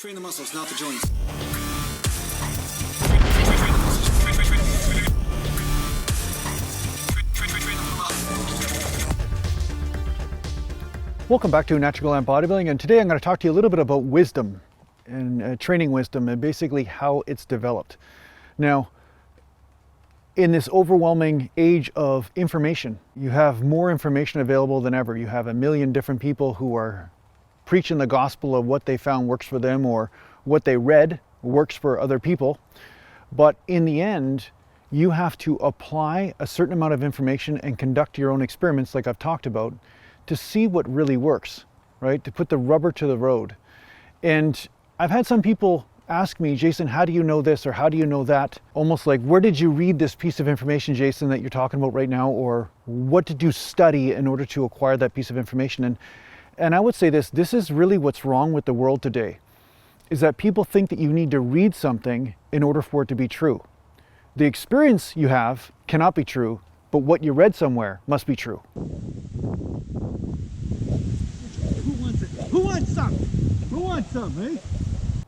Train the muscles, not the joints. Welcome back to Natural Gallant Bodybuilding, and today I'm going to talk to you a little bit about wisdom and training wisdom and basically how it's developed. Now, in this overwhelming age of information, you have more information available than ever. You have a million different people who are preaching the gospel of what they found works for them or what they read works for other people. But in the end, you have to apply a certain amount of information and conduct your own experiments like I've talked about to see what really works, right? To put the rubber to the road. And I've had some people ask me, Jason, how do you know this or how do you know that? Almost like, where did you read this piece of information, Jason, that you're talking about right now? Or what did you study in order to acquire that piece of information? And I would say this is really what's wrong with the world today, is that people think that you need to read something in order for it to be true. The experience you have cannot be true, but what you read somewhere must be true. Who wants it? Who wants some? Who wants some, eh?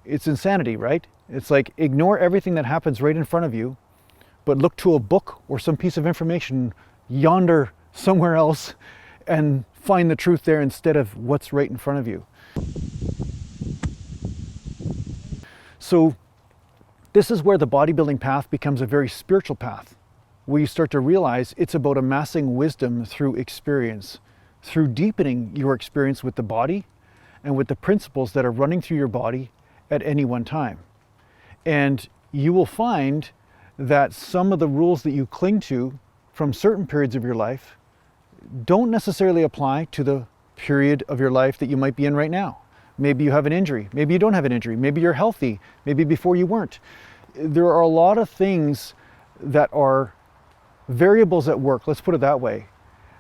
It's insanity, right? It's like ignore everything that happens right in front of you, but look to a book or some piece of information yonder somewhere else and find the truth there instead of what's right in front of you. So this is where the bodybuilding path becomes a very spiritual path, where you start to realize it's about amassing wisdom through experience, through deepening your experience with the body and with the principles that are running through your body at any one time. And you will find that some of the rules that you cling to from certain periods of your life don't necessarily apply to the period of your life that you might be in right now. Maybe you have an injury, maybe you don't have an injury, maybe you're healthy, maybe before you weren't. There are a lot of things that are variables at work, let's put it that way,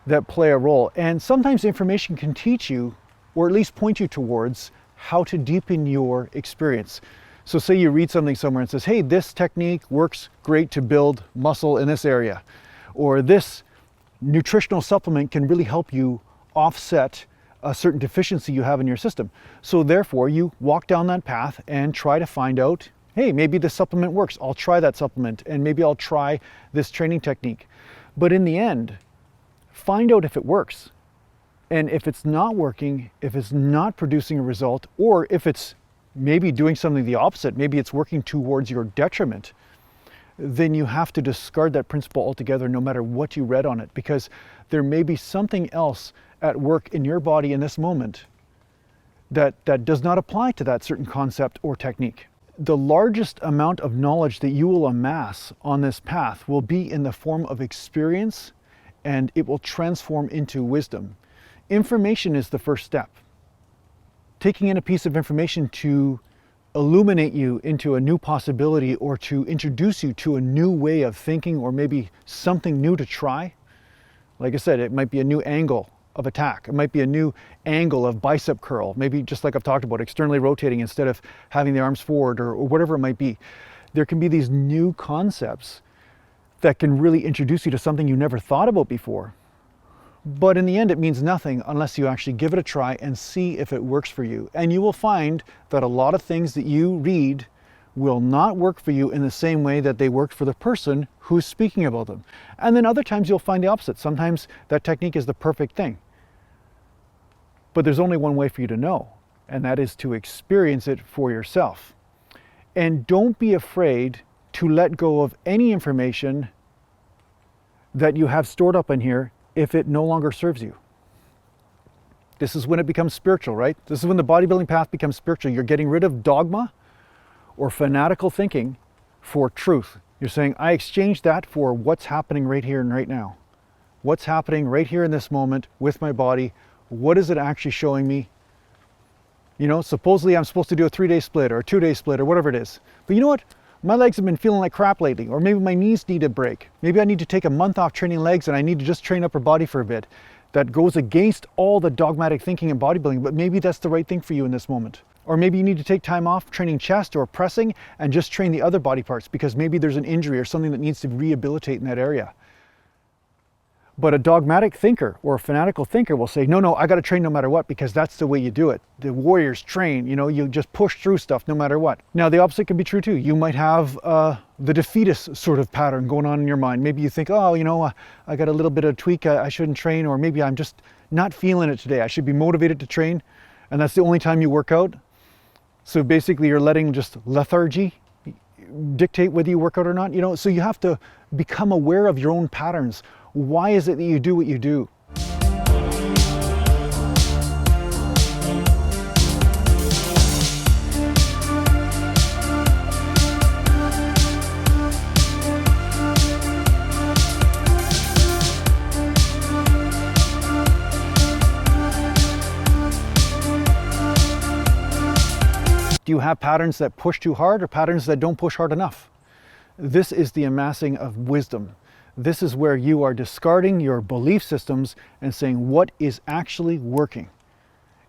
that play a role. And sometimes information can teach you, or at least point you towards, how to deepen your experience. So say you read something somewhere and says, hey, this technique works great to build muscle in this area, or this nutritional supplement can really help you offset a certain deficiency you have in your system. So therefore you walk down that path and try to find out, hey, maybe this supplement works. I'll try that supplement, and maybe I'll try this training technique. But in the end, find out if it works. And if it's not working, if it's not producing a result, or if it's maybe doing something the opposite, maybe it's working towards your detriment, then you have to discard that principle altogether no matter what you read on it, because there may be something else at work in your body in this moment that does not apply to that certain concept or technique. The largest amount of knowledge that you will amass on this path will be in the form of experience, and it will transform into wisdom. Information is the first step. Taking in a piece of information to illuminate you into a new possibility or to introduce you to a new way of thinking, or maybe something new to try. Like I said, it might be a new angle of attack. It might be a new angle of bicep curl. Maybe just like I've talked about, externally rotating instead of having the arms forward, or whatever it might be. There can be these new concepts that can really introduce you to something you never thought about before. But in the end, it means nothing unless you actually give it a try and see if it works for you. And you will find that a lot of things that you read will not work for you in the same way that they worked for the person who's speaking about them. And then other times you'll find the opposite. Sometimes that technique is the perfect thing. But there's only one way for you to know, and that is to experience it for yourself. And don't be afraid to let go of any information that you have stored up in here if it no longer serves you. This is when it becomes spiritual, right? This is when the bodybuilding path becomes spiritual. You're getting rid of dogma or fanatical thinking for truth. You're saying, I exchange that for what's happening right here and right now. What's happening right here in this moment with my body? What is it actually showing me? You know, supposedly I'm supposed to do a 3-day split or a 2-day split or whatever it is. But you know what? My legs have been feeling like crap lately, or maybe my knees need a break. Maybe I need to take a month off training legs and I need to just train upper body for a bit. That goes against all the dogmatic thinking in bodybuilding, but maybe that's the right thing for you in this moment. Or maybe you need to take time off training chest or pressing and just train the other body parts because maybe there's an injury or something that needs to rehabilitate in that area. But a dogmatic thinker or a fanatical thinker will say, no, no, I got to train no matter what, because that's the way you do it. The warriors train, you know, you just push through stuff no matter what. Now, the opposite can be true too. You might have the defeatist sort of pattern going on in your mind. Maybe you think, oh, you know, I got a little bit of tweak, I shouldn't train, or maybe I'm just not feeling it today. I should be motivated to train. And that's the only time you work out. So basically you're letting just lethargy dictate whether you work out or not, you know. So you have to become aware of your own patterns. Why is it that you do what you do? Do you have patterns that push too hard or patterns that don't push hard enough? This is the amassing of wisdom. This is where you are discarding your belief systems and saying, what is actually working?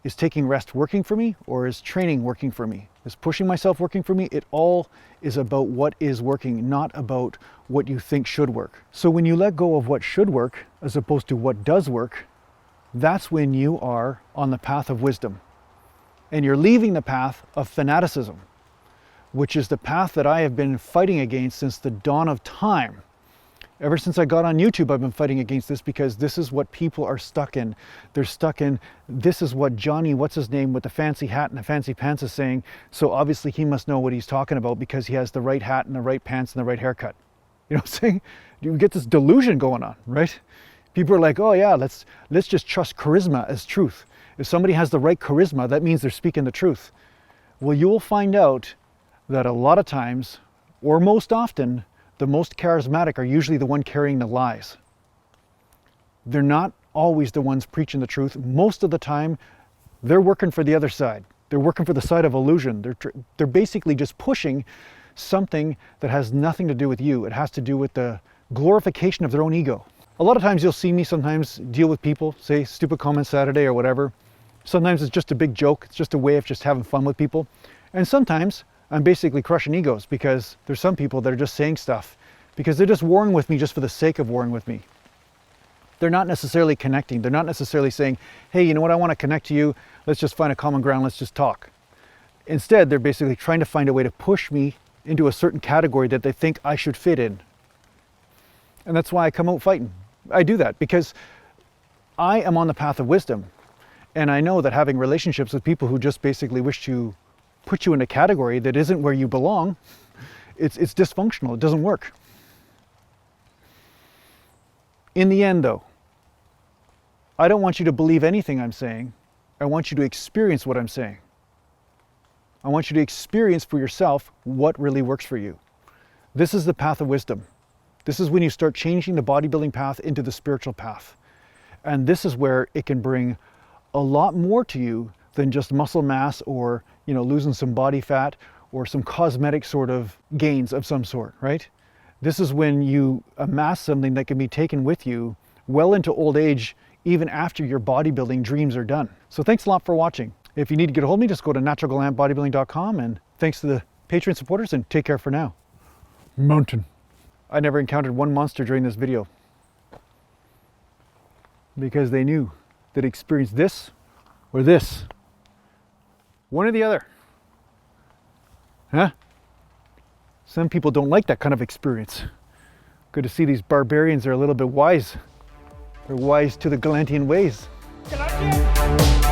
Is taking rest working for me, or is training working for me? Is pushing myself working for me? It all is about what is working, not about what you think should work. So when you let go of what should work as opposed to what does work, that's when you are on the path of wisdom. And you're leaving the path of fanaticism, which is the path that I have been fighting against since the dawn of time. Ever since I got on YouTube, I've been fighting against this, because this is what people are stuck in. They're stuck in, this is what Johnny, what's his name, with the fancy hat and the fancy pants is saying, so obviously he must know what he's talking about because he has the right hat and the right pants and the right haircut. You know what I'm saying? You get this delusion going on, right? People are like, oh yeah, let's just trust charisma as truth. If somebody has the right charisma, that means they're speaking the truth. Well, you will find out that a lot of times, or most often, the most charismatic are usually the one carrying the lies. They're not always the ones preaching the truth. Most of the time, they're working for the other side. They're working for the side of illusion. They're basically just pushing something that has nothing to do with you. It has to do with the glorification of their own ego. A lot of times you'll see me sometimes deal with people, say stupid comments Saturday or whatever. Sometimes it's just a big joke. It's just a way of just having fun with people. And sometimes I'm basically crushing egos, because there's some people that are just saying stuff because they're just warring with me just for the sake of warring with me. They're not necessarily connecting. They're not necessarily saying, hey, you know what, I want to connect to you. Let's just find a common ground. Let's just talk. Instead, they're basically trying to find a way to push me into a certain category that they think I should fit in. And that's why I come out fighting. I do that because I am on the path of wisdom. And I know that having relationships with people who just basically wish to put you in a category that isn't where you belong, it's dysfunctional. It doesn't work. In the end, though, I don't want you to believe anything I'm saying. I want you to experience what I'm saying. I want you to experience for yourself what really works for you. This is the path of wisdom. This is when you start changing the bodybuilding path into the spiritual path. And this is where it can bring a lot more to you than just muscle mass, or, you know, losing some body fat, or some cosmetic sort of gains of some sort, right? This is when you amass something that can be taken with you well into old age, even after your bodybuilding dreams are done. So thanks a lot for watching. If you need to get a hold of me, just go to naturalgallantbodybuilding.com, and thanks to the Patreon supporters, and take care for now. Mountain. I never encountered one monster during this video, because they knew that experienced this or this. One or the other. Huh? Some people don't like that kind of experience. Good to see these barbarians are a little bit wise. They're wise to the Gallantian ways. Can I get